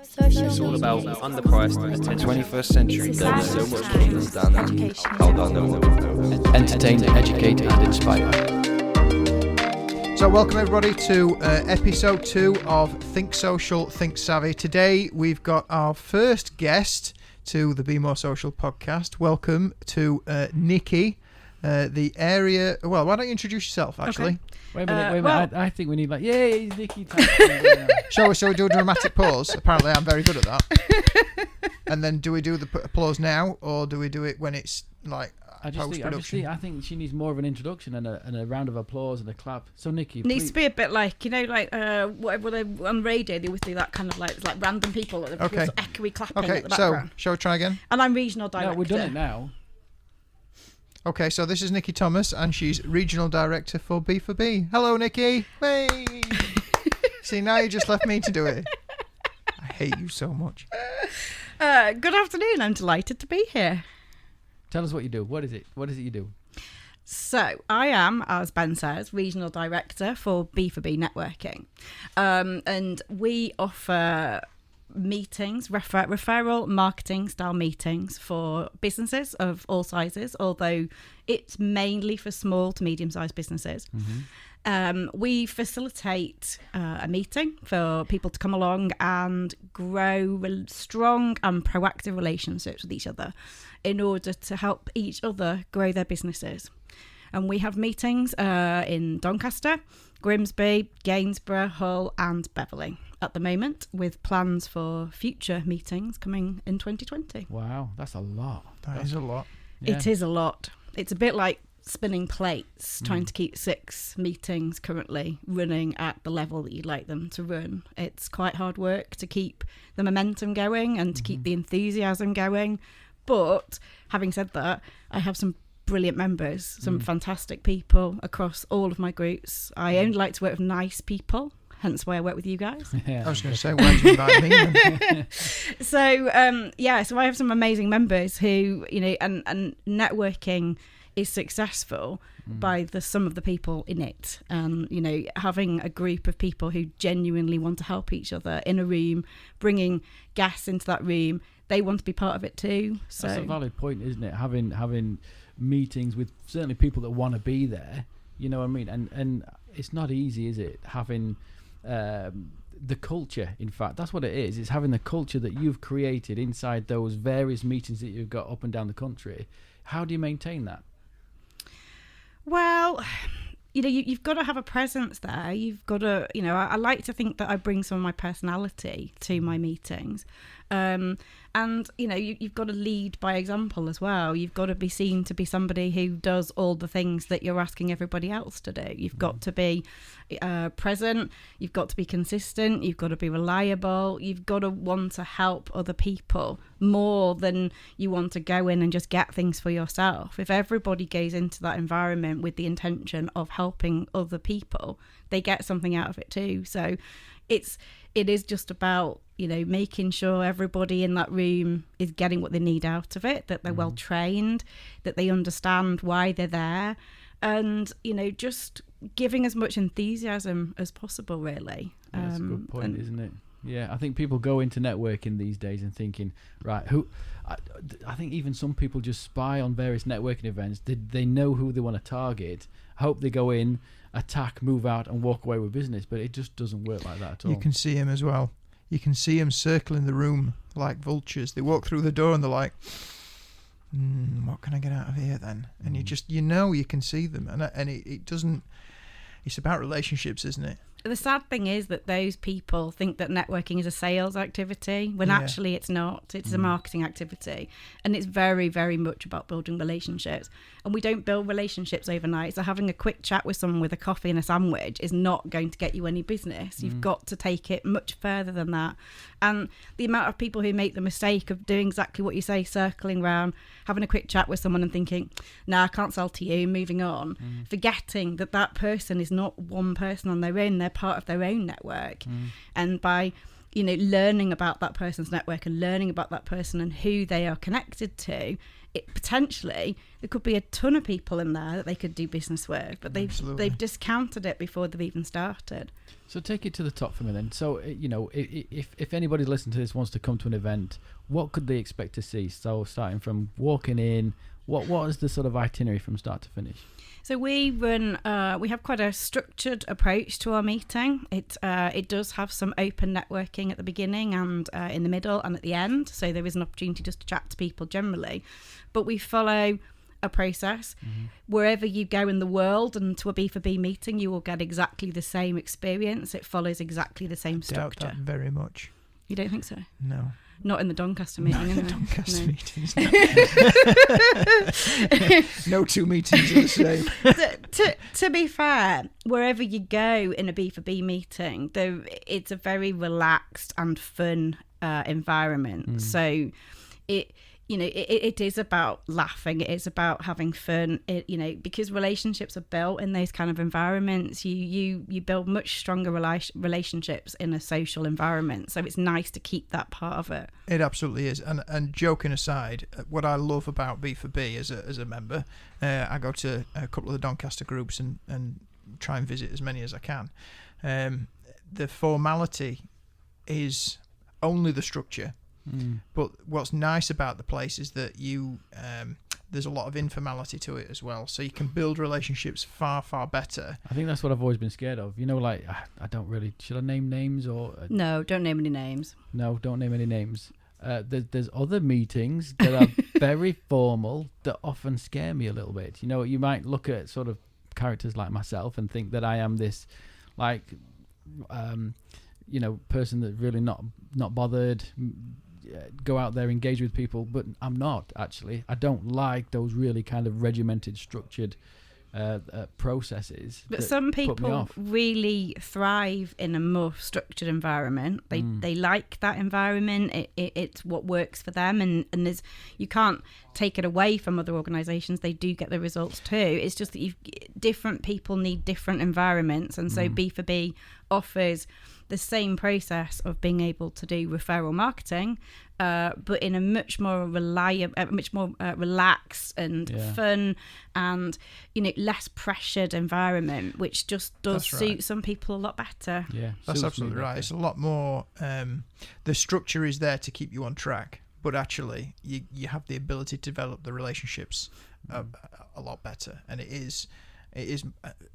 It's all about underpriced attention. 21st century. There is so much to understand. Hold on, no. Entertain, educate, and inspire. So welcome everybody to episode 2 of Think Social, Think Savvy. Today we've got our first guest to the Be More Social podcast. Welcome to Nicky, the area... Well, why don't you introduce yourself, actually? Okay. Wait a minute. well- I think we need yay, it's Nicky Thomas. Shall we do a dramatic pause? Apparently I'm very good at that. And then do we do the applause now, or do we do it when it's like post-production? I think she needs more of an introduction and a round of applause and a clap. So Nicky, Needs please. to be a bit like, whatever they on radio, they always do that kind of like random people at the Okay. echoey clapping Okay, at the so background. shall we try again? And I'm regional director. No, we've done it now. Okay, so this is Nicky Thomas, and she's Regional Director for B4B. Hello, Nicky. Hey. See, now you just left me to do it. I hate you so much. Good afternoon. I'm delighted to be here. Tell us what you do. What is it? What is it you do? So I am, as Ben says, Regional Director for B4B Networking. And we offer meetings, referral marketing style meetings for businesses of all sizes, although it's mainly for small to medium-sized businesses. We facilitate a meeting for people to come along and grow strong and proactive relationships with each other in order to help each other grow their businesses. And we have meetings in Doncaster, Grimsby, Gainsborough, Hull and Beverley at the moment, with plans for future meetings coming in 2020. Wow, that's a lot. That is a lot. Yeah. It is a lot. It's a bit like spinning plates, trying to keep 6 meetings currently running at the level that you'd like them to run. It's quite hard work to keep the momentum going and to keep the enthusiasm going. But having said that, I have some brilliant members, some fantastic people across all of my groups. I only like to work with nice people, hence why I work with you guys. Yeah. I was going to say, why did you invite me then? So I have some amazing members who, and networking is successful by the sum of the people in it. And, having a group of people who genuinely want to help each other in a room, bringing guests into that room, they want to be part of it too. So That's a valid point, isn't it? Having meetings with certainly people that want to be there, you know what I mean? And it's not easy, is it? Having the culture, in fact, that's what it is. It's having the culture that you've created inside those various meetings that you've got up and down the country. How do you maintain that? Well, you've got to have a presence there. You've got to, I like to think that I bring some of my personality to my meetings. And, you've got to lead by example as well. You've got to be seen to be somebody who does all the things that you're asking everybody else to do. You've got to be present. You've got to be consistent. You've got to be reliable. You've got to want to help other people more than you want to go in and just get things for yourself. If everybody goes into that environment with the intention of helping other people, they get something out of it too. So it is just about, making sure everybody in that room is getting what they need out of it, that they're well trained, that they understand why they're there, and, just giving as much enthusiasm as possible, really. Yeah, that's a good point, isn't it? Yeah, I think people go into networking these days and thinking, right, I think even some people just spy on various networking events. They know who they want to target, hope they go in, attack, move out and walk away with business, but it just doesn't work like that at all. You can see him as well. You can see them circling the room like vultures. They walk through the door and they're like, what can I get out of here then? And you can see them. And it doesn't, it's about relationships, isn't it? The sad thing is that those people think that networking is a sales activity when actually it's not. It's a marketing activity, and it's very, very much about building relationships. And we don't build relationships overnight. So having a quick chat with someone with a coffee and a sandwich is not going to get you any business. You've got to take it much further than that. And the amount of people who make the mistake of doing exactly what you say, circling around, having a quick chat with someone and thinking, I can't sell to you, moving on, forgetting that person is not one person on their own. They're part of their own network. And by learning about that person's network and learning about that person and who they are connected to, potentially there could be a ton of people in there that they could do business with, but they've discounted it before they've even started. So take it to the top for me then. So, if anybody listening to this wants to come to an event, what could they expect to see? So starting from walking in, what is the sort of itinerary from start to finish? So we have quite a structured approach to our meeting. It does have some open networking at the beginning and in the middle and at the end. So there is an opportunity just to chat to people generally. But we follow a process. Wherever you go in the world and to a B4B meeting, you will get exactly the same experience. It follows exactly the same structure. Doubt that very much. You don't think so? No. Not in the Doncaster meeting. Not in the anyway. Doncaster No. meetings. No two meetings are the same. To be fair, wherever you go in a B4B meeting, it's a very relaxed and fun environment. So it is about laughing. It is about having fun. Because relationships are built in those kind of environments. You build much stronger relationships in a social environment. So it's nice to keep that part of it. It absolutely is. And joking aside, what I love about B4B as a member, I go to a couple of the Doncaster groups and try and visit as many as I can. The formality is only the structure. But what's nice about the place is that there's a lot of informality to it as well, so you can build relationships far better. I think that's what I've always been scared of. I don't really. Should I name names or? No, don't name any names. No, don't name any names. There's other meetings that are very formal that often scare me a little bit. You might look at sort of characters like myself and think that I am this, person that's really not bothered. Go out there, engage with people, but I'm not actually. I don't like those really kind of regimented, structured processes. But some people really thrive in a more structured environment. They like that environment. It's what works for them, and you can't take it away from other organisations. They do get the results too. It's just that different people need different environments, and so B4B offers the same process of being able to do referral marketing, but in a much more relaxed and fun and less pressured environment, which just does suit some people a lot better. Yeah, that's absolutely right. It's a lot more. The structure is there to keep you on track, but actually, you have the ability to develop the relationships a lot better, and it is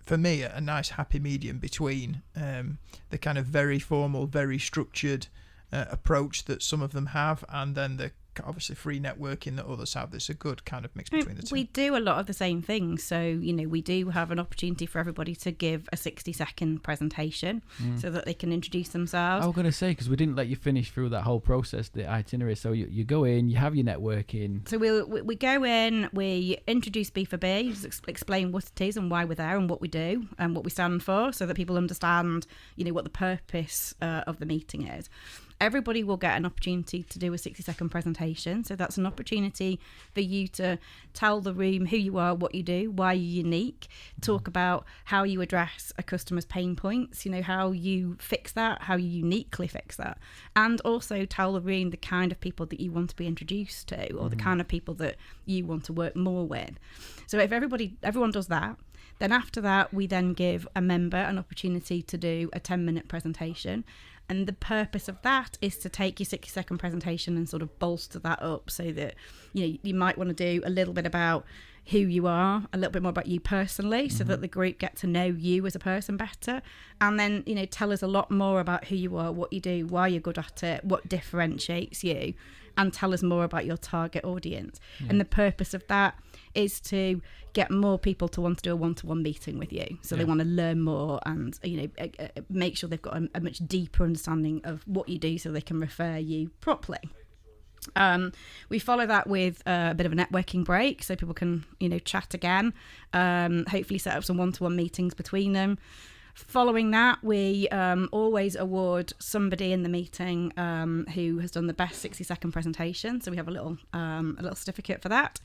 for me a nice happy medium between the kind of very formal, very structured approach that some of them have, and then the obviously free networking that others have. There's a good kind of mix between the two. We do a lot of the same things. So, we do have an opportunity for everybody to give a 60-second presentation so that they can introduce themselves. I was going to say, because we didn't let you finish through that whole process, the itinerary. So you go in, you have your networking. So we go in, we introduce B4B, just explain what it is and why we're there and what we do and what we stand for, so that people understand, what the purpose of the meeting is. Everybody will get an opportunity to do a 60-second presentation. So that's an opportunity for you to tell the room who you are, what you do, why you're unique, talk about how you address a customer's pain points, how you fix that, how you uniquely fix that, and also tell the room the kind of people that you want to be introduced to, or the kind of people that you want to work more with. So if everyone does that, then after that, we then give a member an opportunity to do a 10-minute presentation. And the purpose of that is to take your 60-second presentation and sort of bolster that up, so that you might want to do a little bit about who you are, a little bit more about you personally, so that the group get to know you as a person better, and then tell us a lot more about who you are, what you do, why you're good at it, what differentiates you, and tell us more about your target audience. And the purpose of that is to get more people to want to do a one-to-one meeting with you, so they want to learn more and make sure they've got a much deeper understanding of what you do, so they can refer you properly. We follow that with a bit of a networking break, so people can chat again, hopefully set up some one-to-one meetings between them. Following that, we always award somebody in the meeting who has done the best 60-second presentation. So we have a little certificate for that.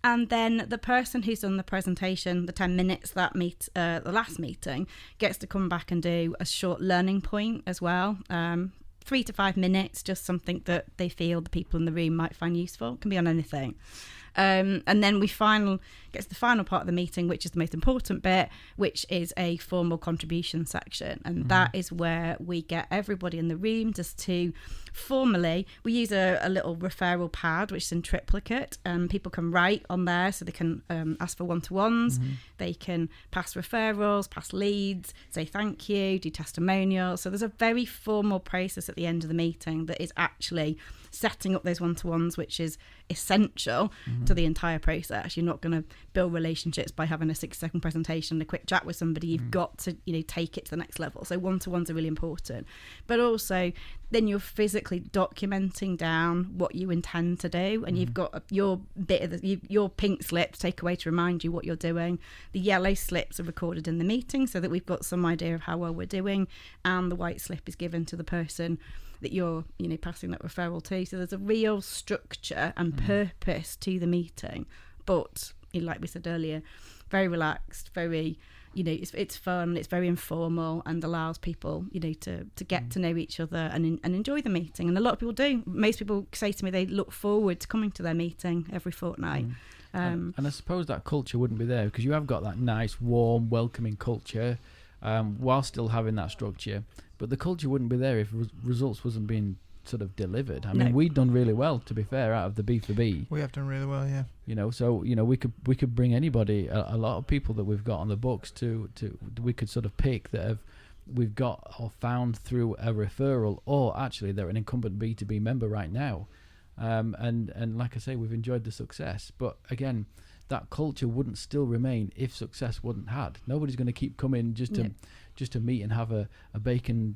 And then the person who's done the presentation, the 10 minutes the last meeting, gets to come back and do a short learning point as well. 3 to 5 minutes, just something that they feel the people in the room might find useful. It can be on anything. And then we get to the final part of the meeting, which is the most important bit, which is a formal contribution section. And that is where we get everybody in the room just to formally, we use a little referral pad, which is in triplicate. People can write on there, so they can ask for one-to-ones. They can pass referrals, pass leads, say thank you, do testimonials. So there's a very formal process at the end of the meeting that is actually setting up those one-to-ones, which is essential to the entire process. You're not going to build relationships by having a 6-second presentation and a quick chat with somebody. You've got to, take it to the next level. So one-to-ones are really important. But also, then you're physically documenting down what you intend to do, and you've got your bit of your pink slip to take away to remind you what you're doing. The yellow slips are recorded in the meeting so that we've got some idea of how well we're doing, and the white slip is given to the person that you're passing that referral to. So there's a real structure and purpose to the meeting, but like we said earlier, very relaxed, very it's fun, it's very informal, and allows people to get to know each other and enjoy the meeting. And a lot of people do. Most people say to me they look forward to coming to their meeting every fortnight. And I suppose that culture wouldn't be there because you have got that nice, warm, welcoming culture while still having that structure. But the culture wouldn't be there if results wasn't being sort of delivered. I mean, we've done really well, to be fair, out of the B4B. We have done really well, yeah. So we could bring anybody, a lot of people that we've got on the books to we could sort of pick that we've got or found through a referral, or actually they're an incumbent B2B member right now. And like I say, we've enjoyed the success. But again, that culture wouldn't still remain if success wasn't had. Nobody's going to keep coming just to meet and have a bacon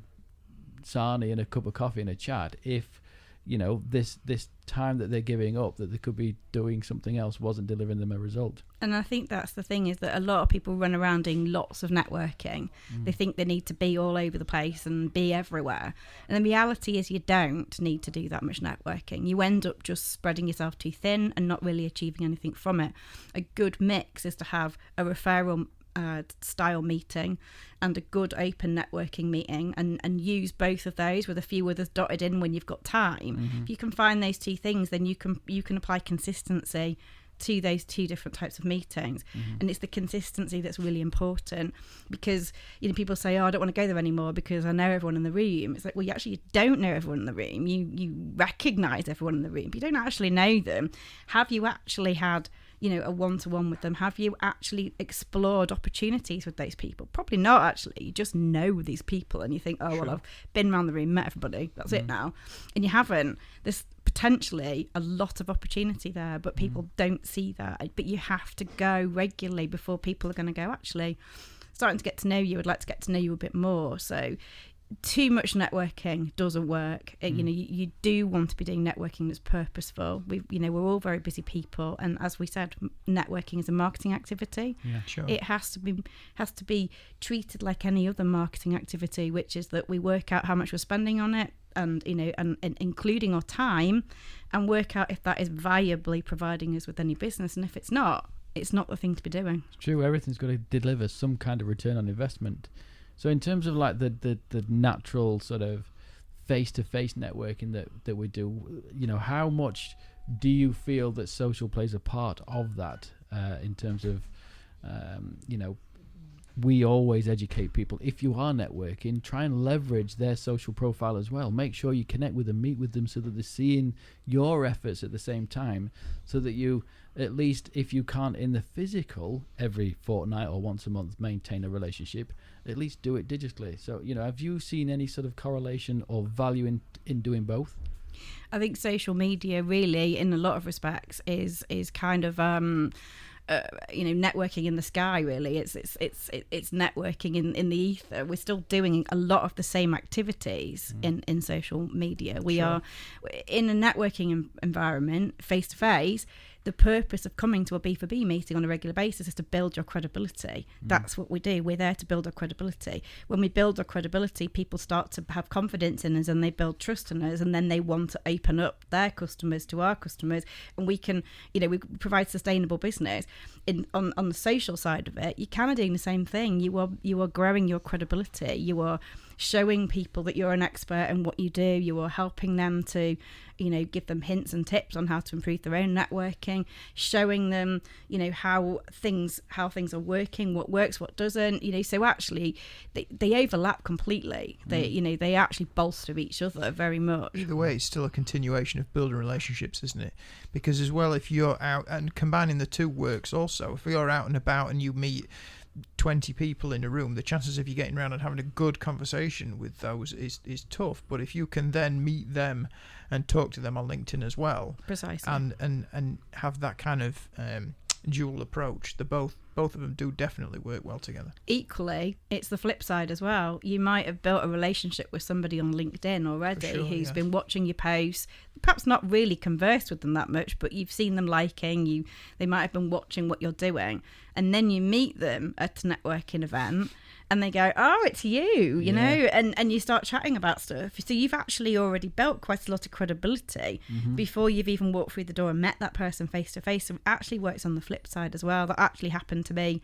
sarnie and a cup of coffee and a chat if this time that they're giving up that they could be doing something else wasn't delivering them a result. And I think that's the thing, is that a lot of people run around doing lots of networking. They think they need to be all over the place and be everywhere, and the reality is you don't need to do that much networking. You end up just spreading yourself too thin and not really achieving anything from it. A good mix is to have a referral style meeting and a good open networking meeting, and use both of those with a few others dotted in when you've got time. If you can find those two things, then you can apply consistency to those two different types of meetings. And it's the consistency that's really important, because people say, I don't want to go there anymore because I know everyone in the room. It's like, well, you don't know everyone in the room. You recognize everyone in the room, but you don't actually know them. Have you actually had a one-to-one with them? Have you actually explored opportunities with those people? Probably not, actually. You just know these people and you think, well, I've been around the room, met everybody, that's it now. And you haven't. There's potentially a lot of opportunity there, but people don't see that. But you have to go regularly before people are going to go, actually, starting to get to know you, I'd like to get to know you a bit more. So too much networking doesn't work. You do want to be doing networking that's purposeful. We're all very busy people, and as we said, networking is a marketing activity. It has to be treated like any other marketing activity, which is that we work out how much we're spending on it, and including our time, and work out if that is viably providing us with any business, and if it's not the thing to be doing. It's true, everything's got to deliver some kind of return on investment. So in terms of like the natural sort of face-to-face networking that we do, how much do you feel that social plays a part of that in terms of, we always educate people. If you are networking, try and leverage their social profile as well. Make sure you connect with them, meet with them, so that they're seeing your efforts at the same time, so that you, at least if you can't in the physical every fortnight or once a month maintain a relationship, at least do it digitally. So, have you seen any sort of correlation or value in doing both? I think social media really, in a lot of respects, is kind of networking in the sky. Really, it's networking in the ether. We're still doing a lot of the same activities in social media. We are in a networking environment, face to face. The purpose of coming to a B4B meeting on a regular basis is to build your credibility. That's what we do. We're there to build our credibility. When we build our credibility, people start to have confidence in us, and they build trust in us, and then they want to open up their customers to our customers, and we can, we provide sustainable business. On the social side of it, you're kind of doing the same thing. You are growing your credibility. You are showing people that you're an expert in what you do. You are helping them to, give them hints and tips on how to improve their own networking, showing them, how things are working, what works, what doesn't, so actually they overlap completely. They actually bolster each other very much. Either way, it's still a continuation of building relationships, isn't it? Because as well, if you're out, and combining the two works also, if you're out and about and you meet 20 people in a room, the chances of you getting around and having a good conversation with those is tough. But if you can then meet them and talk to them on LinkedIn as well, precisely, and have that kind of dual approach, both of them do definitely work well together. Equally, it's the flip side as well. You might have built a relationship with somebody on LinkedIn already who's been watching your posts, perhaps not really conversed with them that much, but you've seen them liking, they might have been watching what you're doing, and then you meet them at a networking event and they go, oh, it's you, you know, and you start chatting about stuff. So you've actually already built quite a lot of credibility before you've even walked through the door and met that person face to face. So it actually works on the flip side as well. That actually happened to me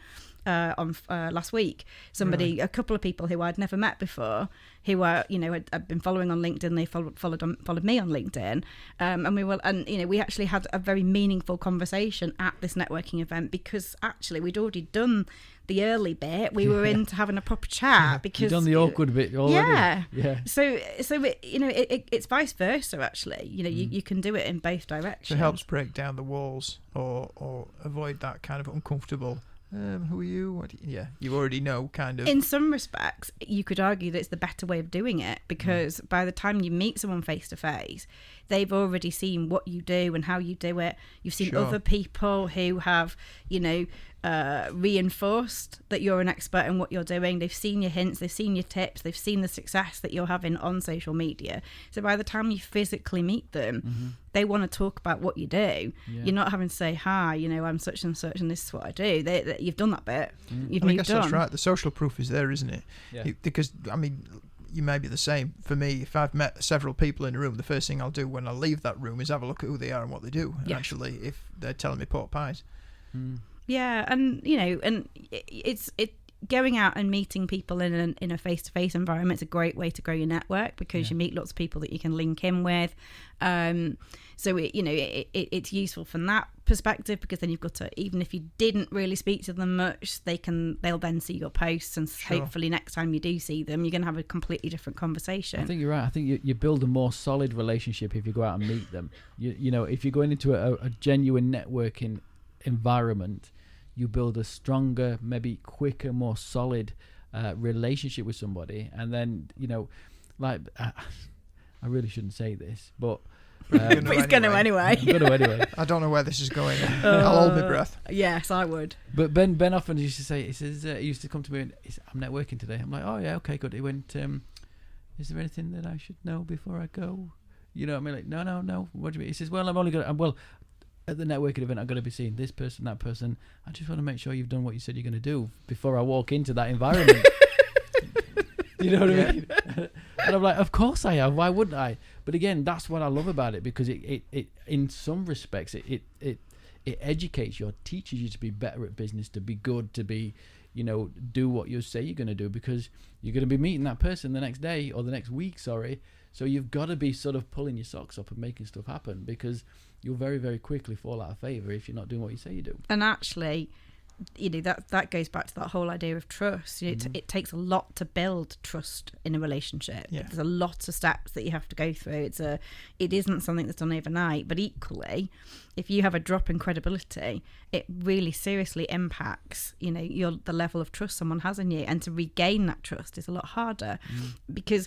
on last week. A couple of people who I'd never met before, who were, had been following on LinkedIn. They followed me on LinkedIn, and we actually had a very meaningful conversation at this networking event, because actually we'd already done the early bit. We were into having a proper chat because you've done the awkward bit already. Yeah. So it's vice versa. Actually, you can do it in both directions. So it helps break down the walls or avoid that kind of uncomfortable. Who are you? You already know, kind of. In some respects, you could argue that it's the better way of doing it, because by the time you meet someone face to face, they've already seen what you do and how you do it. You've seen other people who have, reinforced that you're an expert in what you're doing. They've seen your hints, they've seen your tips, they've seen the success that you're having on social media. So by the time you physically meet them, they want to talk about what you do. You're not having to say, hi, I'm such and such and this is what I do. You've done that bit. You've moved on. I guess that's right. The social proof is there, isn't it? Yeah. Because, you may be the same. For me, if I've met several people in a room, the first thing I'll do when I leave that room is have a look at who they are and what they do. And actually, if they're telling me pork pies. Yeah, and it's going out and meeting people in a face-to-face environment is a great way to grow your network, because you meet lots of people that you can link in with. So it's useful from that perspective, because then you've got to, even if you didn't really speak to them much, they'll then see your posts, and hopefully next time you do see them, you're going to have a completely different conversation. I think you're right. I think you build a more solid relationship if you go out and meet them. If you're going into a genuine networking environment, you build a stronger, maybe quicker, more solid relationship with somebody. And then, I really shouldn't say this, but but he's going to anyway. I'm going to anyway. I don't know where this is going. I'll hold my breath. Yes, I would. But Ben often used to say, he used to come to me and he said, I'm networking today. I'm like, oh yeah, okay, good. He went, is there anything that I should know before I go? Like, no. What do you mean? He says, well, at the networking event, I'm going to be seeing this person, that person. I just want to make sure you've done what you said you're going to do before I walk into that environment. You know what I mean? And I'm like, of course I have. Why wouldn't I? But again, that's what I love about it, because it in some respects, it educates you, or teaches you to be better at business, to be good, to be, do what you say you're going to do, because you're going to be meeting that person the next day or the next week, So you've got to be sort of pulling your socks up and making stuff happen, because you'll very, very quickly fall out of favour if you're not doing what you say you do. And actually, that goes back to that whole idea of trust. It takes a lot to build trust in a relationship. There's a lot of steps that you have to go through. It isn't something that's done overnight. But equally, if you have a drop in credibility, it really seriously impacts the level of trust someone has in you. And to regain that trust is a lot harder, because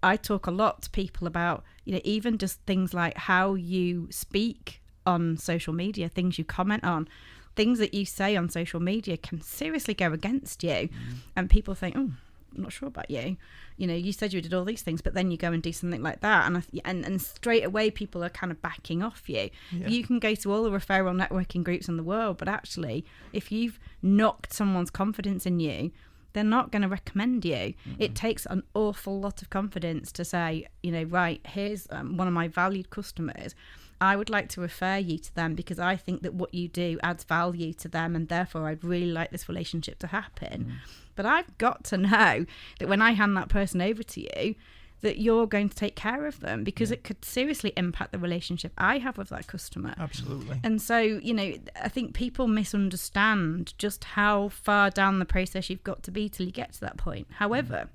I talk a lot to people about even just things like how you speak on social media, things you comment on. Things that you say on social media can seriously go against you, and people think, "Oh, I'm not sure about you. You said you did all these things, but then you go and do something like that," and straight away people are kind of backing off you. Yeah. You can go to all the referral networking groups in the world, but actually, if you've knocked someone's confidence in you, they're not going to recommend you. It takes an awful lot of confidence to say, right, here's one of my valued customers. I would like to refer you to them because I think that what you do adds value to them, and therefore I'd really like this relationship to happen. But I've got to know that when I hand that person over to you, that you're going to take care of them, because it could seriously impact the relationship I have with that customer. Absolutely. And so, you know, I think people misunderstand just how far down the process you've got to be till you get to that point. However,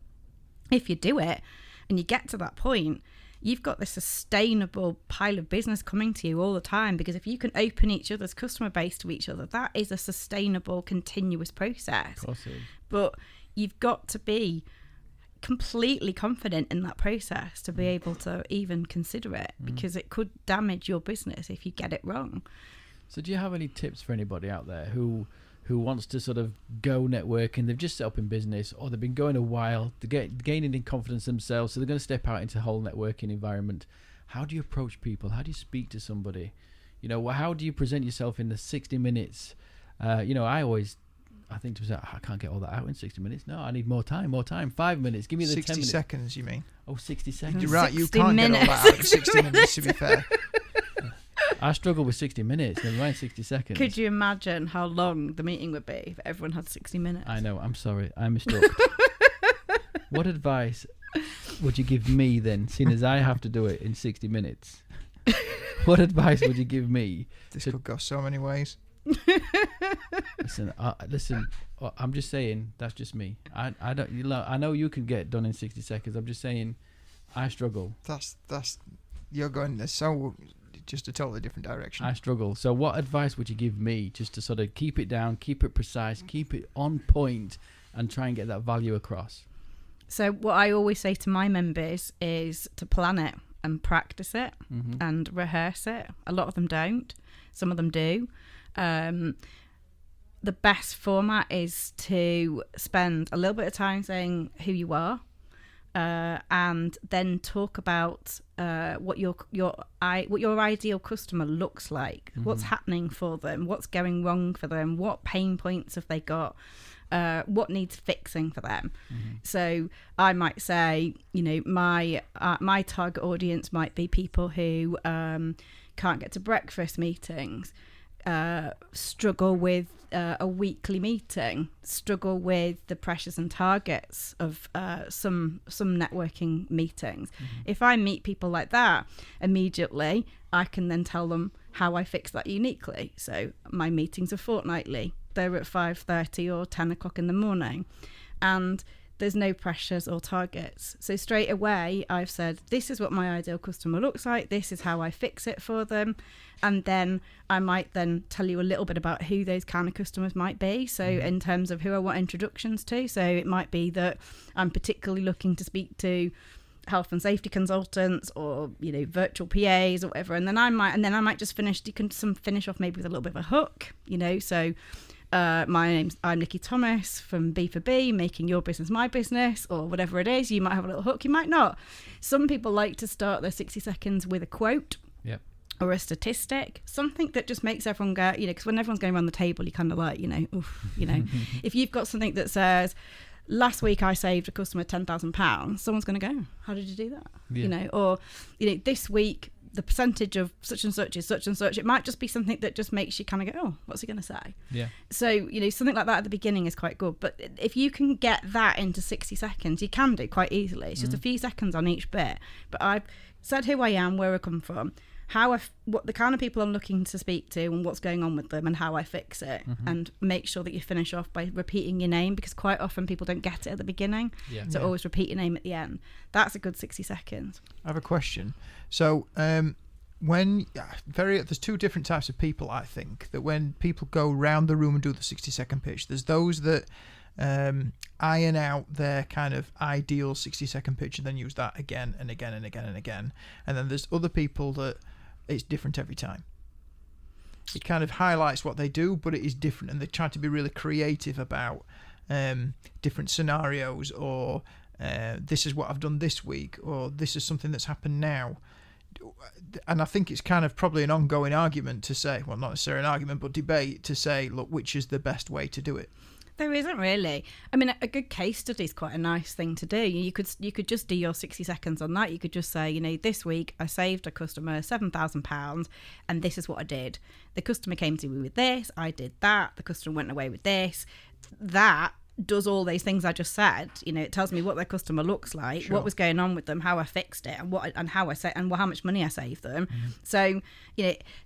if you do it and you get to that point, you've got this sustainable pile of business coming to you all the time, because if you can open each other's customer base to each other, that is a sustainable, continuous process. Of course it is. But you've got to be completely confident in that process to be able to even consider it, because it could damage your business if you get it wrong. So do you have any tips for anybody out there who wants to sort of go networking? They've just set up in business, or they've been going a while, they're gaining in confidence themselves, so they're going to step out into the whole networking environment. How do you approach people? How do you speak to somebody? You know, how do you present yourself in the 60 minutes? You know, I think to myself, I can't get all that out in 60 minutes. No, I need more time. 5 minutes. Give me the 10 minutes. 60 seconds, you mean? Oh, 60 seconds. You're right, you 60 can't minutes. get all that out in 60 minutes, to be fair. I struggle with 60 minutes, never mind 60 seconds. Could you imagine how long the meeting would be if everyone had 60 minutes? I know, I'm sorry, I mistook. What advice would you give me then, seeing as I have to do it in 60 minutes? What advice would you give me? This could go so many ways. Listen, I'm just saying, that's just me. I don't. You know, I know you can get done in 60 seconds. I'm just saying, I struggle. That's you're going so just a totally different direction. I struggle. So, what advice would you give me, just to sort of keep it down, keep it precise, keep it on point, and try and get that value across? So, what I always say to my members is to plan it and practice it and rehearse it. A lot of them don't. Some of them do. The best format is to spend a little bit of time saying who you are, and then talk about what your ideal customer looks like, what's happening for them, what's going wrong for them, what pain points have they got, what needs fixing for them. So I might say, you know, my target audience might be people who can't get to breakfast meetings, struggle with a weekly meeting, struggle with the pressures and targets of some networking meetings. If I meet people like that, immediately I can then tell them how I fix that uniquely. So my meetings are fortnightly. They're at 5:30 or 10 o'clock in the morning, and there's no pressures or targets. So straight away I've said, this is what my ideal customer looks like, this is how I fix it for them. And then I might then tell you a little bit about who those kind of customers might be. So in terms of who I want introductions to, so it might be that I'm particularly looking to speak to health and safety consultants, or, you know, virtual PAs or whatever. And then I might just finish off maybe with a little bit of a hook, you know. So I'm Nicky Thomas from B4B, making your business my business, or whatever it is. You might have a little hook, you might not. Some people like to start their 60 seconds with a quote. Yep. Or a statistic, something that just makes everyone go, you know, because when everyone's going around the table, you kind of like, you know, oof, you know, if you've got something that says, last week I saved a customer £10,000, someone's going to go, how did you do that? Yeah. You know, or, you know, this week the percentage of such and such is such and such. It might just be something that just makes you kind of go, oh, what's he going to say? Yeah. So, you know, something like that at the beginning is quite good. But if you can get that into 60 seconds, you can do quite easily. It's just a few seconds on each bit. But I've said who I am, where I come from, what the kind of people I'm looking to speak to, and what's going on with them, and how I fix it, and make sure that you finish off by repeating your name, because quite often people don't get it at the beginning. So always repeat your name at the end. That's a good 60 seconds. I have a question. So there's two different types of people, I think, that when people go round the room and do the 60-second pitch, there's those that iron out their kind of ideal 60-second pitch and then use that again and again and again and again. And then there's other people that it's different every time. It kind of highlights what they do, but it is different, and they try to be really creative about different scenarios, or this is what I've done this week, or this is something that's happened now. And I think it's kind of probably an ongoing argument to say, well, not necessarily an argument, but debate to say, look, which is the best way to do it? There isn't really. I mean, a good case study is quite a nice thing to do. You could just do your 60 seconds on that. You could just say, this week I saved a customer £7,000 and this is what I did. The customer came to me with this, I did that, the customer went away with this. That does all those things I just said. It tells me what their customer looks like, Sure. what was going on with them, how I fixed it, and how much money I saved them. So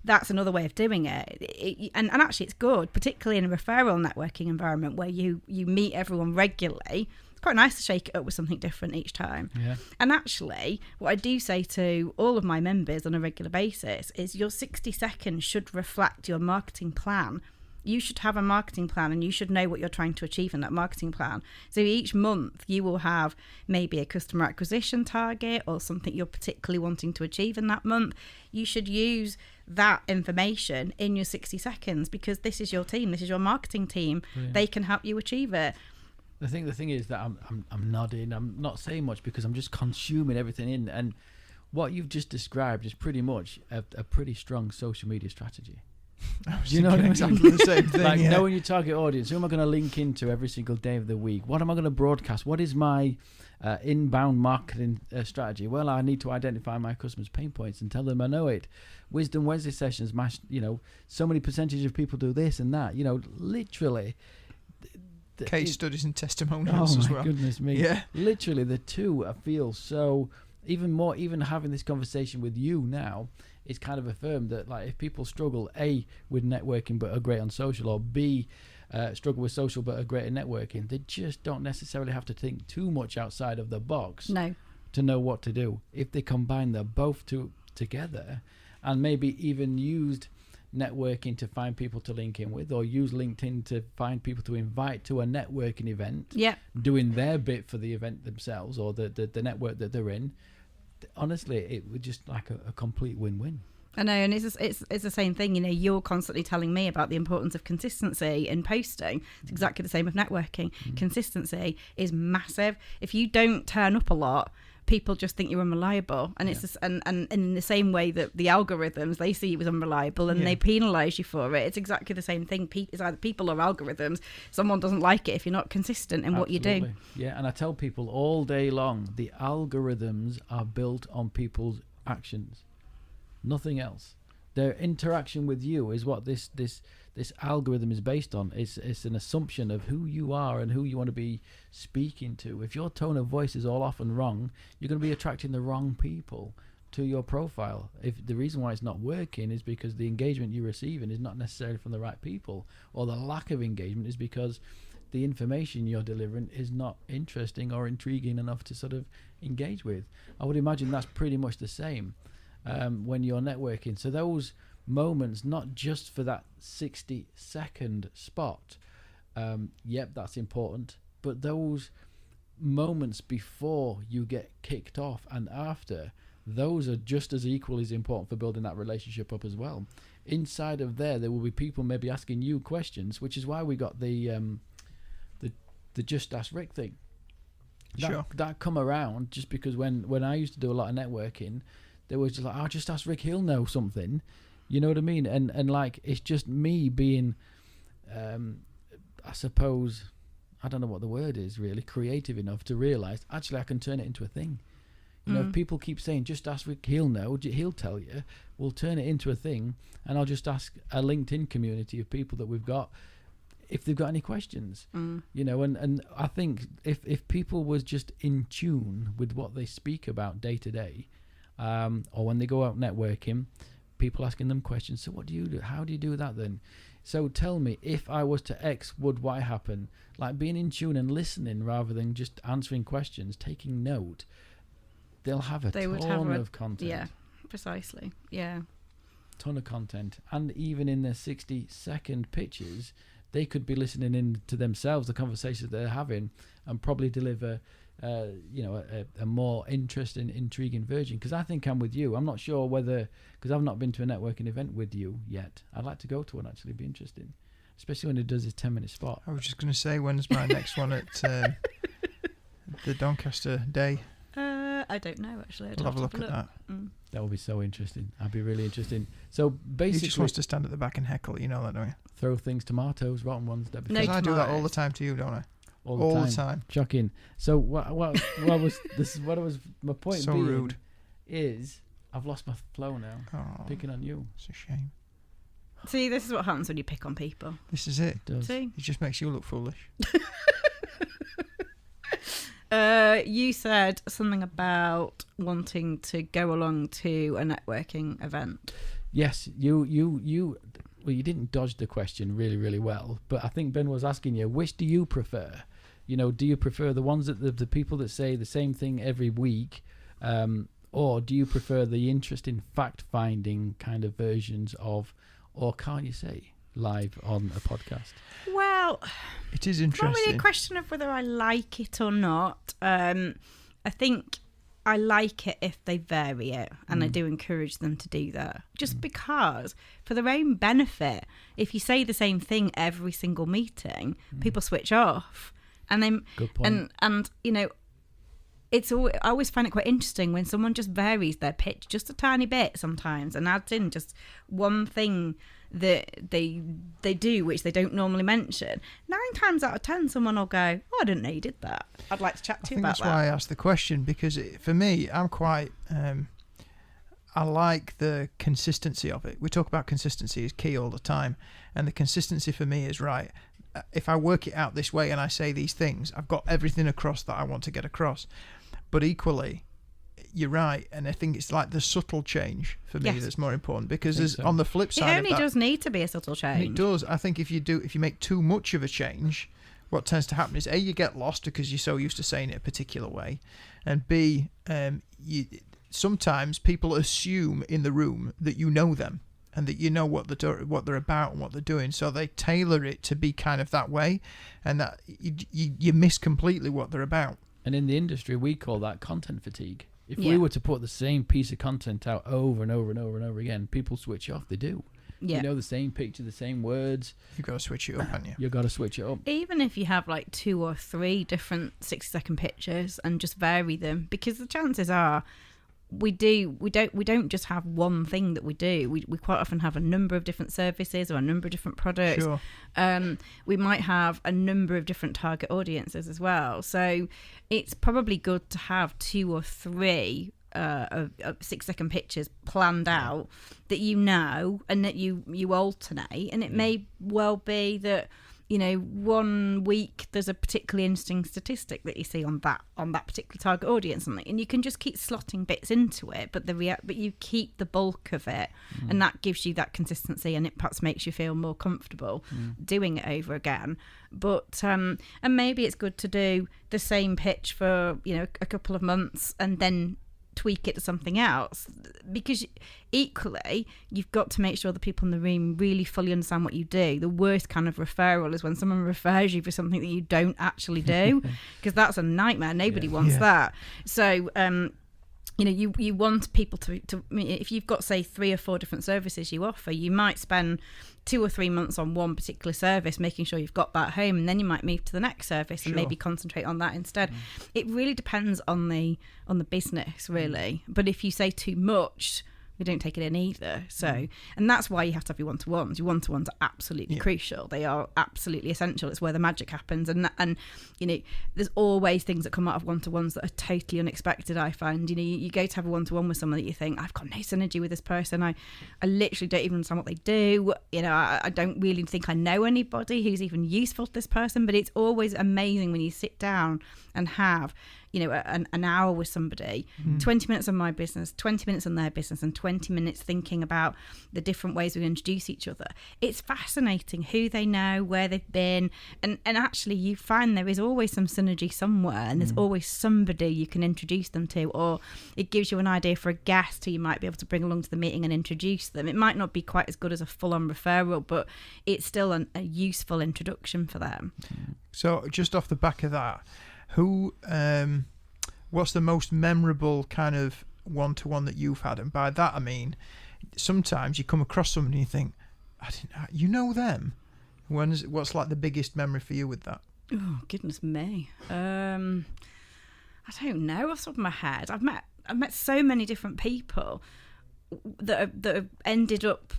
that's another way of doing it. And actually it's good, particularly in a referral networking environment where you meet everyone regularly. It's quite nice to shake it up with something different each time. Yeah. And actually what I do say to all of my members on a regular basis is your 60 seconds should reflect your marketing plan. You should have a marketing plan and you should know what you're trying to achieve in that marketing plan. So each month you will have maybe a customer acquisition target or something you're particularly wanting to achieve in that month. You should use that information in your 60 seconds because this is your team, this is your marketing team. Brilliant. They can help you achieve it. The thing is that I'm nodding. I'm not saying much because I'm just consuming everything in. And what you've just described is pretty much a pretty strong social media strategy. Do you know what I mean? Exactly the same thing. Like yeah. knowing your target audience, who am I going to link into every single day of the week? What am I going to broadcast? What is my inbound marketing strategy? Well, I need to identify my customers' pain points and tell them I know it. Wisdom Wednesday sessions, so many percentage of people do this and that. Literally. Case studies and testimonials as well. Oh my goodness me! Yeah. Literally, the two I feel so. Even having this conversation with you now, it's kind of affirmed that if people struggle A with networking but are great on social, or B struggle with social but are great at networking, they just don't necessarily have to think too much outside of the box to know what to do. If they combine them both together and maybe even used networking to find people to link in with, or use LinkedIn to find people to invite to a networking event, doing their bit for the event themselves or the network that they're in, honestly it would just a complete win-win. I know, and it's the same thing. You're constantly telling me about the importance of consistency in posting. It's exactly the same with networking. Consistency is massive. If you don't turn up a lot, people just think you're unreliable, and it's just, and in the same way that the algorithms, they see you as unreliable and they penalise you for it. It's exactly the same thing. It's either people or algorithms. Someone doesn't like it if you're not consistent in what you do. Yeah, and I tell people all day long, the algorithms are built on people's actions, nothing else. Their interaction with you is what this algorithm is based on. It's an assumption of who you are and who you want to be speaking to. If your tone of voice is all off and wrong, you're going to be attracting the wrong people to your profile. If the reason why it's not working is because the engagement you're receiving is not necessarily from the right people, or the lack of engagement is because the information you're delivering is not interesting or intriguing enough to sort of engage with. I would imagine that's pretty much the same when you're networking. So those moments, not just for that 60-second spot, that's important, but those moments before you get kicked off and after, those are just as equally as important for building that relationship up as well. Inside of there will be people maybe asking you questions, which is why we got the Just Ask Rick thing. That come around just because when I used to do a lot of networking, there was just I'll just ask Rick, he'll know something. You know what I mean? And it's just me being, I suppose, I don't know what the word is really, creative enough to realise, actually I can turn it into a thing. If people keep saying, just ask Rick, he'll know, he'll tell you, we'll turn it into a thing, and I'll just ask a LinkedIn community of people that we've got if they've got any questions. And I think if people was just in tune with what they speak about day to day, or when they go out networking, people asking them questions, so what do you do? How do you do that then? So tell me, if I was to X, would Y happen? Like being in tune and listening rather than just answering questions, taking note, they'll have a ton of content. Yeah, precisely. Yeah. Ton of content. And even in their 60-second pitches, they could be listening in to themselves, the conversations they're having, and probably deliver a more interesting, intriguing version. Because I think I'm with you. I'm not sure whether, because I've not been to a networking event with you yet. I'd like to go to one, actually. It'd be interesting. Especially when it does his 10-minute spot. I was just going to say, when's my next one at the Doncaster Day? I don't know actually. We'll have a look at that. That would be so interesting. That'd be really interesting. So He basically, just wants to stand at the back and heckle. You know that, don't you? throw things, tomatoes, rotten ones. That'd be No fun. Because I do that all tomatoes. the time to you, don't I? all the time. Shocking. So what was this? What was my point? So being rude. Is I've lost my flow now. Oh, Picking on you. it's a shame. See, this is what happens when you pick on people. This is it. Does. See, It just makes you look foolish. you said something about wanting to go along to a networking event. Yes, you. Well, you didn't dodge the question really well, but I think Ben was asking you, which do you prefer? You know, do you prefer the ones that the people that say the same thing every week, or do you prefer the interesting fact-finding kind of versions of, or can't you say, live on a podcast? Well, It is not interesting. really a question of whether I like it or not. I think I like it if they vary it, and I do encourage them to do that. Just because, for their own benefit, if you say the same thing every single meeting, people switch off, and then Good point. and you know, I always find it quite interesting when someone just varies their pitch just a tiny bit sometimes and adds in just one thing that they do which they don't normally mention. 9 times out of 10 someone will go, "Oh, I didn't know you did that. I'd like to chat I to you think about that's why I that." asked the question, because for me, I'm quite. I like the consistency of it. We talk about consistency is key all the time, and the consistency for me is right. If I work it out this way and I say these things, I've got everything across that I want to get across. But equally, you're right, and I think it's like the subtle change for me Yes. that's more important, because Think there's so. on the flip It side only of that, does need to be a subtle and it change. does. I think if you make too much of a change, what tends to happen is A, you get lost because you're so used to saying it a particular way, and B, sometimes people assume in the room that you know them and that you know what they're about and what they're doing, so they tailor it to be kind of that way, and that you miss completely what they're about. And in the industry, we call that content fatigue. If Yeah. we were to put the same piece of content out over and over and over and over again, people switch off. They do. Yeah. You know, the same picture, the same words. You've got to switch it up, haven't you? You've got to switch it up. Even if you have like 2 or 3 different 60-second pictures and just vary them, because the chances are we don't just have one thing that we do. We quite often have a number of different services or a number of different products. Sure. We might have a number of different target audiences as well. So it's probably good to have 2 or 3 of 6-second pictures planned out that you know, and that you alternate. And it may well be that, you know, one week there's a particularly interesting statistic that you see on that particular target audience, something, and you can just keep slotting bits into it, but but you keep the bulk of it, and that gives you that consistency, and it perhaps makes you feel more comfortable doing it over again. But and maybe it's good to do the same pitch for, you know, a couple of months and then tweak it to something else, because equally you've got to make sure the people in the room really fully understand what you do. The worst kind of referral is when someone refers you for something that you don't actually do, because that's a nightmare. Nobody wants that. So you know, you want people to I mean, if you've got, say, 3 or 4 different services you offer, you might spend 2 or 3 months on one particular service, making sure you've got that home, and then you might move to the next service and maybe concentrate on that instead. It really depends on the business, really. But if you say too much, we don't take it in either. So, and that's why you have to have your one-to-ones. Your one-to-ones are absolutely crucial. They are absolutely essential. It's where the magic happens. And you know, there's always things that come out of one-to-ones that are totally unexpected, I find. You know, you go to have a one-to-one with someone that you think, I've got no synergy with this person. I literally don't even understand what they do. You know, I don't really think I know anybody who's even useful to this person. But it's always amazing when you sit down and have, you know, an hour with somebody, 20 minutes on my business, 20 minutes on their business, and 20 minutes thinking about the different ways we introduce each other. It's fascinating who they know, where they've been, and actually you find there is always some synergy somewhere, and there's always somebody you can introduce them to, or it gives you an idea for a guest who you might be able to bring along to the meeting and introduce them. It might not be quite as good as a full-on referral, but it's still a useful introduction for them. So just off the back of that, what's the most memorable kind of one-to-one that you've had? And by that I mean, sometimes you come across somebody and you think, you know them. What's like the biggest memory for you with that? Oh, goodness me. I don't know off the top of my head. I've met I met so many different people that have ended up,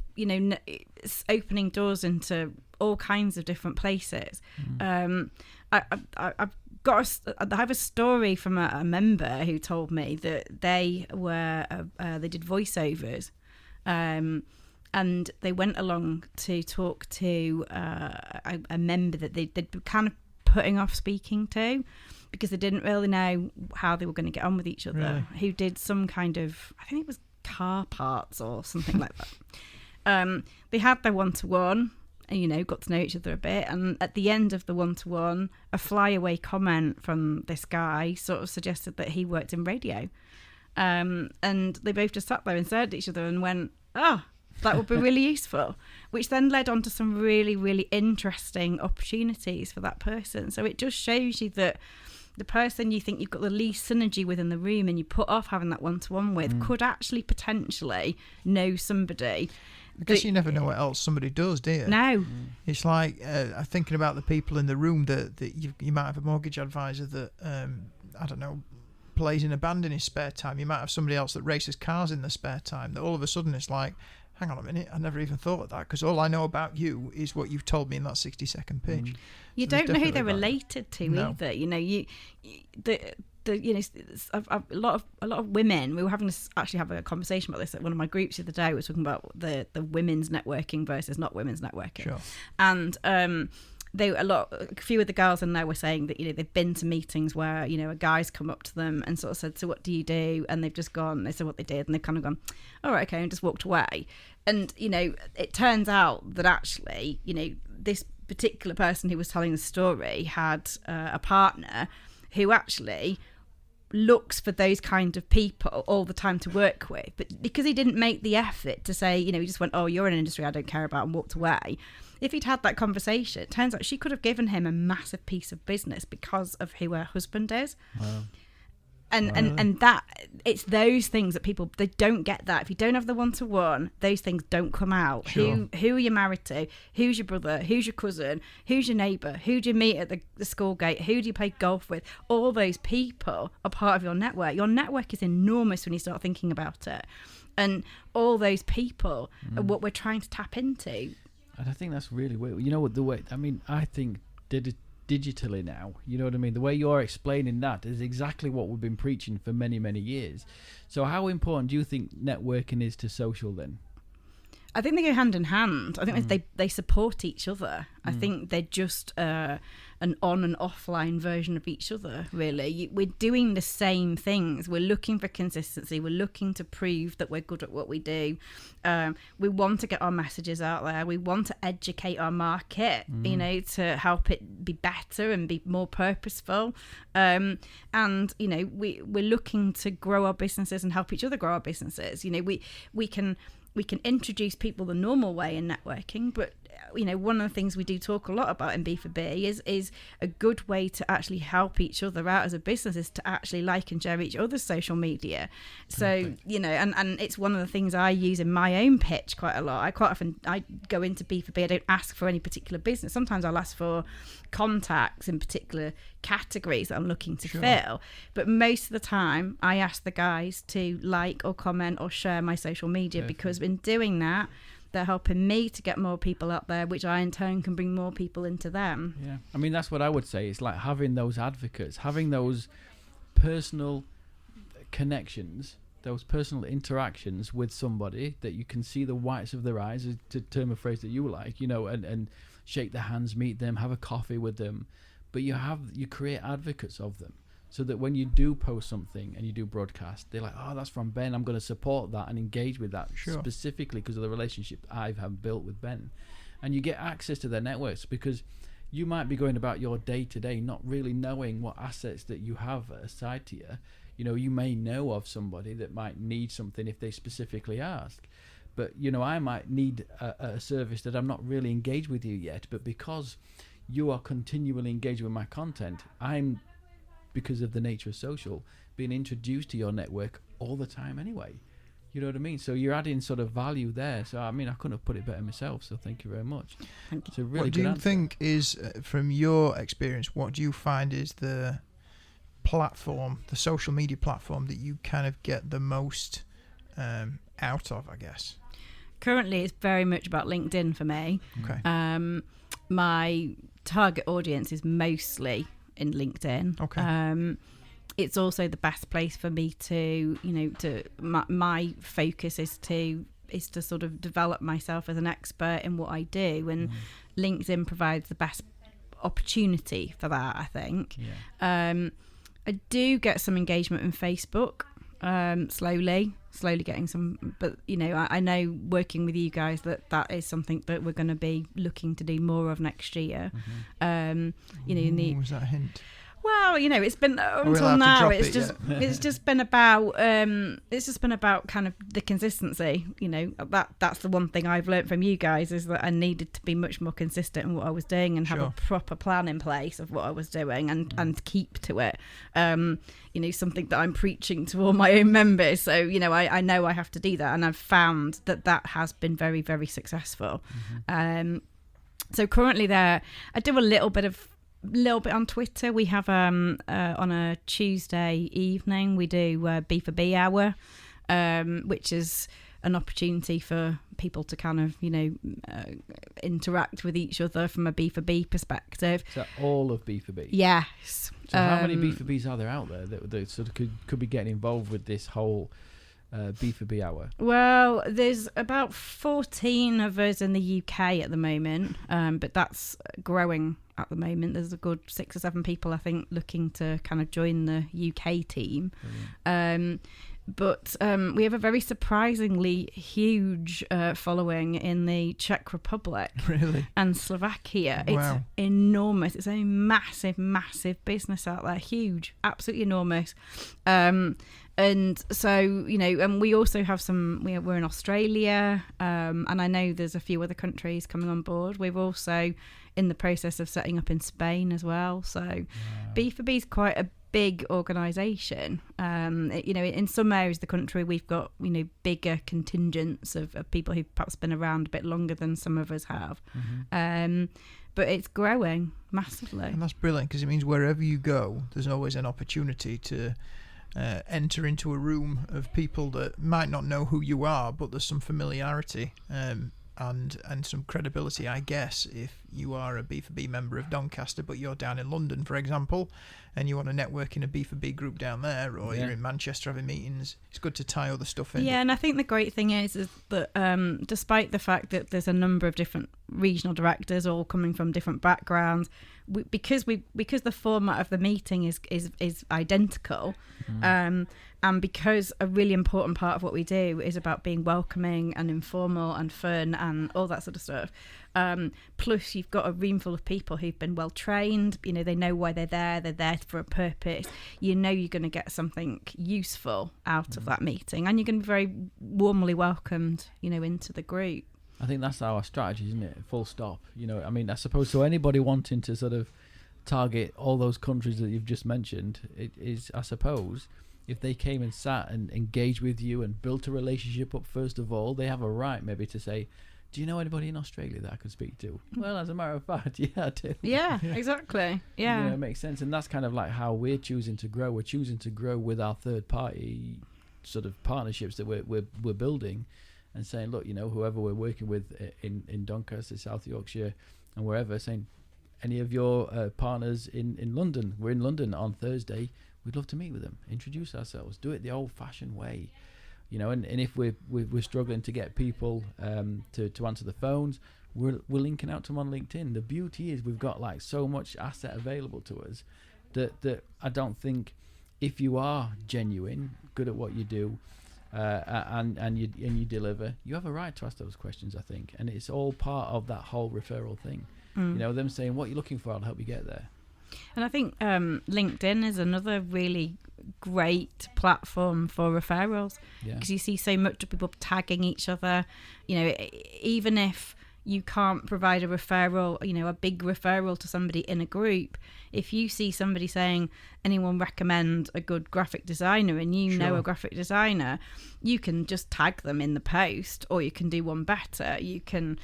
opening doors into all kinds of different places. I have a story from a member who told me that they did voiceovers, and they went along to talk to a member that they'd been kind of putting off speaking to because they didn't really know how they were going to get on with each other. Really? Who did some kind of, I think it was car parts or something like that. They had their one-to-one and, got to know each other a bit. And at the end of the one-to-one, a flyaway comment from this guy sort of suggested that he worked in radio. And they both just sat there and stared at each other and went, oh, that would be really useful, which then led on to some really, really interesting opportunities for that person. So it just shows you that the person you think you've got the least synergy with in the room and you put off having that one-to-one with could actually potentially know somebody. Because you never know what else somebody does, do you? No. It's like thinking about the people in the room that you might have a mortgage advisor that, I don't know, plays in a band in his spare time. You might have somebody else that races cars in their spare time. That all of a sudden it's like, hang on a minute, I never even thought of that, because all I know about you is what you've told me in that 60-second pitch. You So don't know who they're that. related to No. either. A lot of women. We were having to actually have a conversation about this at one of my groups the other day. We were talking about the women's networking versus not women's networking. Sure. And a few of the girls in there were saying that they've been to meetings where a guy's come up to them and sort of said, so what do you do? And they've just gone, they said what they did, and they've kind of gone, all right, okay, and just walked away. And it turns out that actually this particular person who was telling the story had a partner who actually looks for those kind of people all the time to work with, but because he didn't make the effort to say, he just went, oh, you're in an industry I don't care about, and walked away. If he'd had that conversation, it turns out she could have given him a massive piece of business because of who her husband is. Wow. And that, it's those things that people, they don't get that. If you don't have the one-to-one, those things don't come out. Sure. Who are you married to? Who's your brother? Who's your cousin? Who's your neighbour? Who do you meet at the school gate? Who do you play golf with? All those people are part of your network. Your network is enormous when you start thinking about it. And all those people are what we're trying to tap into. And I think that's really weird. I think digitally now, you know what I mean? The way you're explaining that is exactly what we've been preaching for many, many years. So how important do you think networking is to social then? I think they go hand in hand. I think they support each other. I think they're just an on and offline version of each other, really. We're doing the same things. We're looking for consistency. We're looking to prove that we're good at what we do. We want to get our messages out there. We want to educate our market, to help it be better and be more purposeful. And, we're looking to grow our businesses and help each other grow our businesses. We can introduce people the normal way in networking, but one of the things we do talk a lot about in B4B is a good way to actually help each other out as a business is to actually like and share each other's social media. So, and it's one of the things I use in my own pitch quite a lot. I go into B4B, I don't ask for any particular business. Sometimes I'll ask for contacts in particular categories that I'm looking to fill. But most of the time, I ask the guys to like or comment or share my social media because in doing that, they're helping me to get more people out there, which I in turn can bring more people into them. Yeah, I mean, that's what I would say. It's like having those advocates, having those personal connections, those personal interactions with somebody that you can see the whites of their eyes, to term a phrase that you like, and shake their hands, meet them, have a coffee with them. But you create advocates of them. So that when you do post something and you do broadcast, they're like, oh, that's from Ben. I'm going to support that and engage with that specifically because of the relationship I have built with Ben. And you get access to their networks because you might be going about your day-to-day not really knowing what assets that you have aside to you. You may know of somebody that might need something if they specifically ask. But, I might need a service that I'm not really engaged with you yet. But because you are continually engaged with my content, because of the nature of social, being introduced to your network all the time anyway. You know what I mean? So you're adding sort of value there. So, I couldn't have put it better myself. So thank you very much. It's a really what do good you answer. think is, from your experience, what do you find is platform, the social media platform that you kind of get the most out of, I guess? Currently, it's very much about LinkedIn for me. Okay. My target audience is mostly in LinkedIn. Okay. It's also the best place for me to, my focus is to sort of develop myself as an expert in what I do, and LinkedIn provides the best opportunity for that, I think. I do get some engagement in Facebook, slowly getting some, but I know working with you guys that is something that we're going to be looking to do more of next year. Was that a hint? Well, it's been until now. It's just been about kind of the consistency. That's the one thing I've learned from you guys, is that I needed to be much more consistent in what I was doing and have a proper plan in place of what I was doing and keep to it. Something that I'm preaching to all my own members. So I know I have to do that, and I've found that has been very, very successful. So currently there, I do a little bit on Twitter. We have on a Tuesday evening we do B4B hour, which is an opportunity for people to kind of interact with each other from a B4B perspective. So all of B4B? Yes. So how many B4Bs are there out there that sort of could be getting involved with this whole B4B hour? Well, there's about 14 of us in the UK at the moment, but that's growing at the moment. There's a good 6 or 7 people, I think, looking to kind of join the UK team. But we have a very surprisingly huge following in the Czech Republic. Really? And Slovakia. Wow. It's enormous. It's a massive, massive business out there. Huge. Absolutely enormous. And so, and we also have we're in Australia, and I know there's a few other countries coming on board. We're also in the process of setting up in Spain as well. So B4B is quite a big organisation. In some areas of the country, we've got, bigger contingents of people who've perhaps been around a bit longer than some of us have. But it's growing massively. And that's brilliant, because it means wherever you go, there's always an opportunity to enter into a room of people that might not know who you are, but there's some familiarity and some credibility, I guess, if you are a B4B member of Doncaster, but you're down in London, for example, and you want to network in a B4B group down there, or you're in Manchester having meetings. It's good to tie other stuff in. Yeah, and I think the great thing is that despite the fact that there's a number of different regional directors all coming from different backgrounds, because the format of the meeting is identical, and because a really important part of what we do is about being welcoming and informal and fun and all that sort of stuff. Plus, you've got a room full of people who've been well trained. They know why they're there for a purpose. You're going to get something useful out of that meeting, and you're going to be very warmly welcomed, into the group. I think that's our strategy, isn't it? Full stop. I suppose, so anybody wanting to sort of target all those countries that you've just mentioned, it is, I suppose, if they came and sat and engaged with you and built a relationship up, first of all, they have a right maybe to say, do you know anybody in Australia that I could speak to? Well, as a matter of fact, yeah, I do. Yeah, exactly. Yeah. It makes sense. And that's kind of like how we're choosing to grow. We're choosing to grow with our third party sort of partnerships that we're building, and saying, look, whoever we're working with in Doncaster, South Yorkshire, and wherever, saying, any of your partners in London, we're in London on Thursday, we'd love to meet with them, introduce ourselves, do it the old-fashioned way, and if we're struggling to get people to answer the phones, we're linking out to them on LinkedIn. The beauty is we've got like so much asset available to us that I don't think, if you are genuine, good at what you do, and you deliver, you have a right to ask those questions, I think, and it's all part of that whole referral thing. Them saying, what you're looking for, I'll help you get there. And I think LinkedIn is another really great platform for referrals, because you see so much of people tagging each other. Even if you can't provide a referral, a big referral to somebody in a group. If you see somebody saying, anyone recommend a good graphic designer, and you know a graphic designer, you can just tag them in the post, or you can do one better. You can,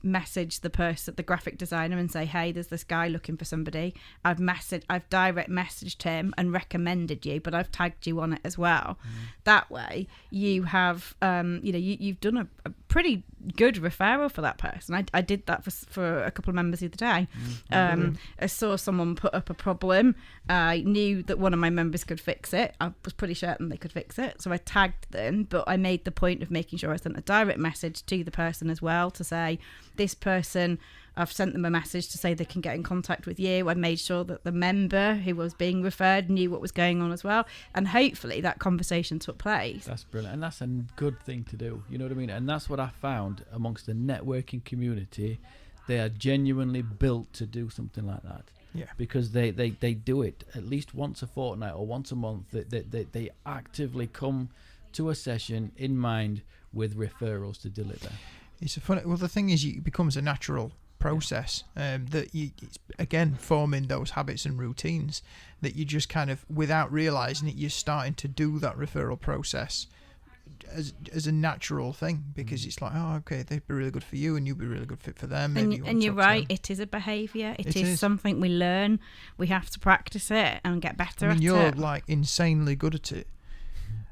message the graphic designer and say, hey, there's this guy looking for somebody. I've direct messaged him and recommended you, but I've tagged you on it as well. That way you have, you've done a pretty good referral for that person. I did that for a couple of members the other day. I saw someone put up a problem. I knew that one of my members could fix it. I was pretty certain they could fix it, so I tagged them, but I made the point of making sure I sent a direct message to the person as well to say, this person, I've sent them a message to say they can get in contact with you. I made sure that the member who was being referred knew what was going on as well, and hopefully that conversation took place. That's brilliant, and that's a good thing to do, you know what I mean? And that's what I found amongst the networking community. They are genuinely built to do something like that. Yeah, because they do it at least once a fortnight or once a month. They actively come to a session in mind with referrals to deliver. It's a funny. Well, the thing is, it becomes a natural process that it's, again, forming those habits and routines that you just kind of, without realizing it, you're starting to do that referral process as a natural thing, because it's like, oh, okay, they'd be really good for you and you'd be a really good fit for them. And you're right, it is a behaviour. It is something we learn. We have to practice it and get better at it. You're like insanely good at it.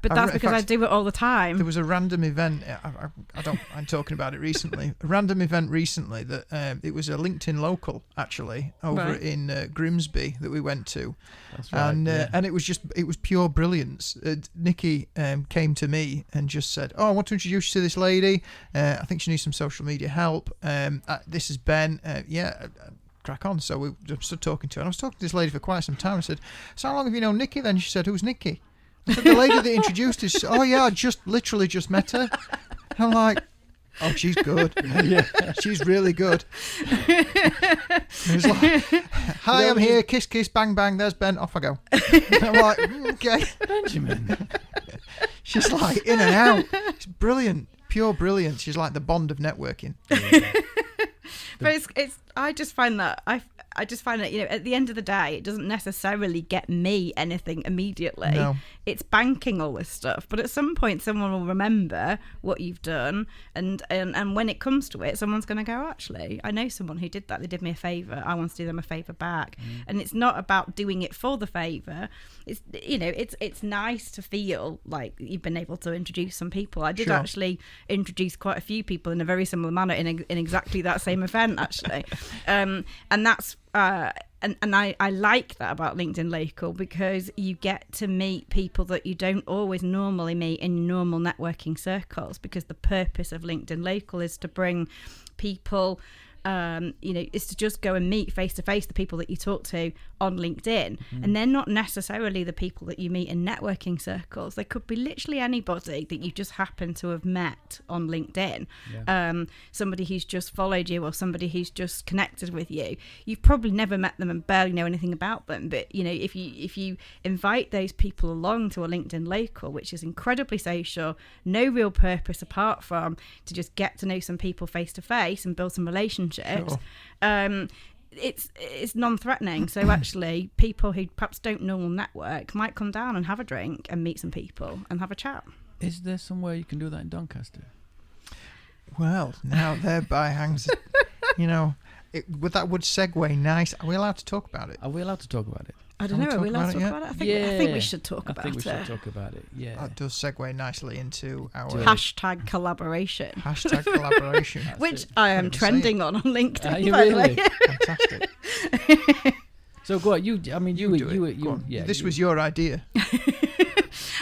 But that's because I do it all the time. There was a random event, I'm talking about it recently, a random event recently that it was a LinkedIn local, actually, over in Grimsby that we went to. That's right. And it was pure brilliance. Nicky came to me and just said, oh, I want to introduce you to this lady. I think she needs some social media help. This is Ben. Crack on. So we stood talking to her. And I was talking to this lady for quite some time. I said, so how long have you known Nicky then? She said, who's Nicky? I said, the lady that introduced us. Oh yeah, I literally just met her. I'm like, oh, she's good. Yeah, she's really good. He was like, hi, I'm here. Kiss, kiss, bang, bang. There's Ben. Off I go. I'm like, okay, Benjamin. She's like in and out. It's brilliant, pure brilliance. She's like the Bond of networking. But I just find that I just find that, at the end of the day, it doesn't necessarily get me anything immediately. No. It's banking all this stuff. But at some point, someone will remember what you've done. And when it comes to it, someone's going to go, actually, I know someone who did that. They did me a favour. I want to do them a favour back. And it's not about doing it for the favour. It's, it's nice to feel like you've been able to introduce some people. I did actually introduce quite a few people in a very similar manner in exactly that same event, actually. And that's... And I like that about LinkedIn Local, because you get to meet people that you don't always normally meet in normal networking circles, because the purpose of LinkedIn Local is to bring people, is to just go and meet face to face the people that you talk to on LinkedIn. And they're not necessarily the people that you meet in networking circles. They could be literally anybody that you just happen to have met on LinkedIn. Yeah. Somebody who's just followed you, or somebody who's just connected with you. You've probably never met them and barely know anything about them. But if you invite those people along to a LinkedIn Local, which is incredibly social, no real purpose apart from to just get to know some people face to face and build some relationships. Sure. It's non-threatening, so actually people who perhaps don't normal network might come down and have a drink and meet some people and have a chat. Is there somewhere you can do that in Doncaster? Well, now thereby hangs that would segue nice. Are we allowed to talk about it? Are we allowed to talk about it? I don't know. Are we allowed to talk about it? I think we should talk about it. I think we should talk about it. Yeah. That does segue nicely into our hashtag collaboration. Hashtag collaboration. Which I am trending on LinkedIn. Are you really? Fantastic. So go on. You. This was your idea.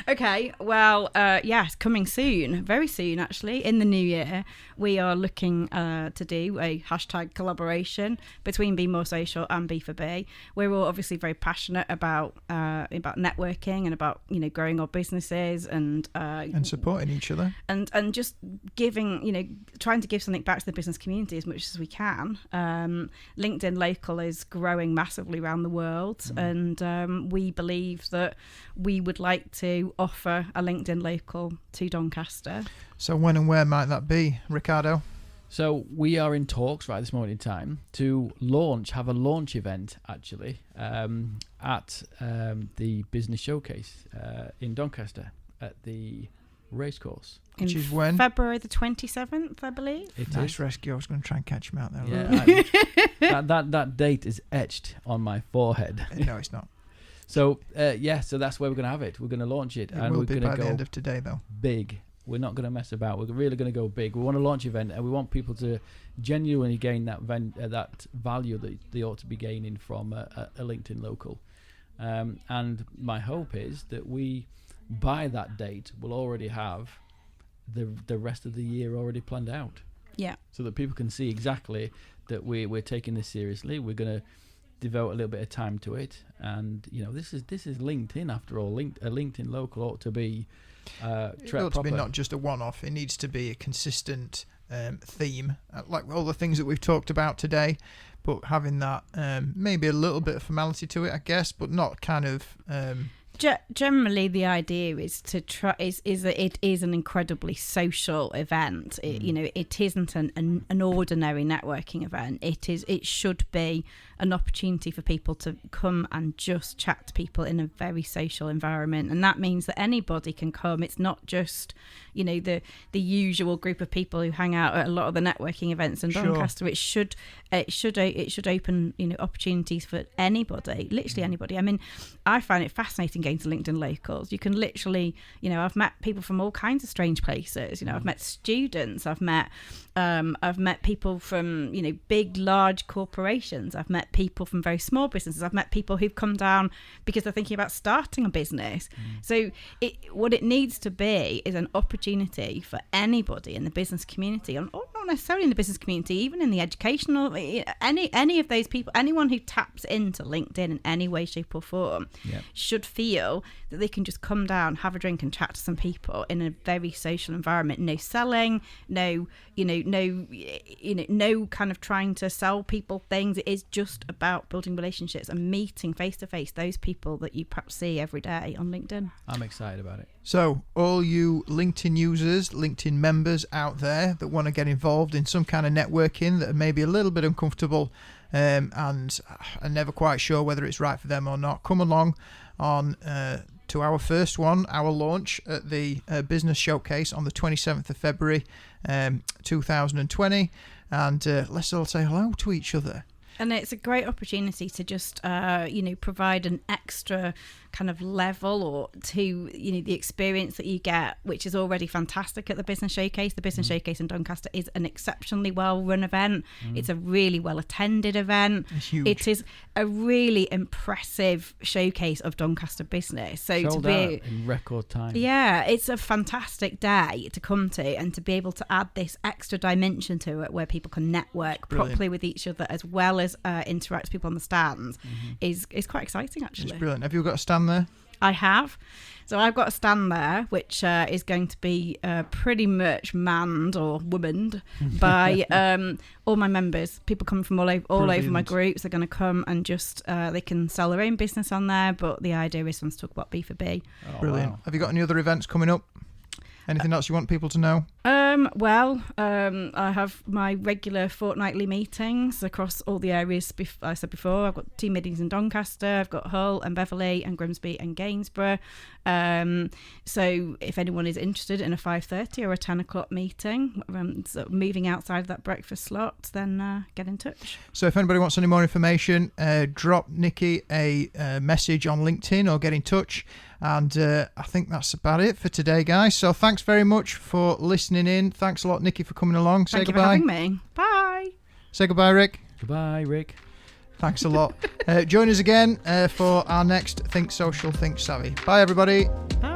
Okay, well, yes, coming soon, very soon actually, in the new year, we are looking to do a hashtag collaboration between Be More Social and B4B. We're all obviously very passionate about networking and about growing our businesses and supporting each other and just giving trying to give something back to the business community as much as we can. LinkedIn Local is growing massively around the world, and we believe that we would like to offer a LinkedIn Local to Doncaster. So when and where might that be, Ricardo? So we are in talks right this moment in time to have a launch event actually at the Business Showcase in Doncaster at the racecourse. Which is when? February the 27th, I believe. Nice rescue. I was going to try and catch him out there. Yeah, that date is etched on my forehead. No, it's not. So so that's where we're going to have it. We're going to launch it, It and will we're be going by to the go end of today, though. big. We're not going to mess about. We're really going to go big. We want a launch event, and we want people to genuinely gain that that value that they ought to be gaining from a LinkedIn local. And my hope is that we, by that date, will already have the rest of the year already planned out. Yeah. So that people can see exactly that we're taking this seriously. We're going to devote a little bit of time to it, and this is LinkedIn after all. A LinkedIn local ought to be it ought to be not just a one-off. It needs to be a consistent theme, like all the things that we've talked about today, but having that maybe a little bit of formality to it, I guess, but not kind of generally the idea is to try is that it is an incredibly social event. It isn't an ordinary networking event. It should be an opportunity for people to come and just chat to people in a very social environment, and that means that anybody can come. It's not just the usual group of people who hang out at a lot of the networking events in Doncaster. It should open opportunities for anybody, literally anybody. I mean, I find it fascinating going to LinkedIn locals. You can literally, I've met people from all kinds of strange places. I've met students, I've met people from big large corporations, I've met people from very small businesses, I've met people who've come down because they're thinking about starting a business. So what it needs to be is an opportunity for anybody in the business community, or not necessarily in the business community, even in the educational, any of those people, anyone who taps into LinkedIn in any way, shape or form should feel that they can just come down, have a drink and chat to some people in a very social environment. No selling, no kind of trying to sell people things. It is just about building relationships and meeting face to face those people that you perhaps see every day on LinkedIn. I'm excited about it. So all you LinkedIn users, LinkedIn members out there that want to get involved in some kind of networking that are maybe a little bit uncomfortable and are never quite sure whether it's right for them or not, come along on to our first one, our launch at the Business Showcase on the 27th of February 2020, and let's all say hello to each other. And it's a great opportunity to just, provide an extra kind of level or to, the experience that you get, which is already fantastic at the Business Showcase. The Business Showcase in Doncaster is an exceptionally well-run event. It's a really well-attended event. It's huge. It is a really impressive showcase of Doncaster business. So Sold to be out in record time. Yeah, it's a fantastic day to come to, and to be able to add this extra dimension to it where people can network properly with each other as well as interact with people on the stands is quite exciting, actually. It's brilliant. Have you got a stand there? I have. So I've got a stand there which is going to be pretty much manned or womaned by all my members. People coming from all over my groups. They're going to come and just they can sell their own business on there, but the idea is for them to talk about B2B. Oh, Brilliant. wow. Have you got any other events coming up? Anything else you want people to know? I have my regular fortnightly meetings across all the areas. I said before, I've got 2 meetings in Doncaster. I've got Hull and Beverley and Grimsby and Gainsborough. So if anyone is interested in a 5:30 or a 10 o'clock meeting, so moving outside of that breakfast slot, then get in touch. So if anybody wants any more information, drop Nicky a message on LinkedIn or get in touch. And I think that's about it for today, guys. So thanks very much for listening in. Thanks a lot, Nicky, for coming along. Say Thank goodbye. you for having me. Bye. Say goodbye, Rick. Goodbye, Rick. Thanks a lot. Join us again for our next Think Social, Think Savvy. Bye, everybody. Bye.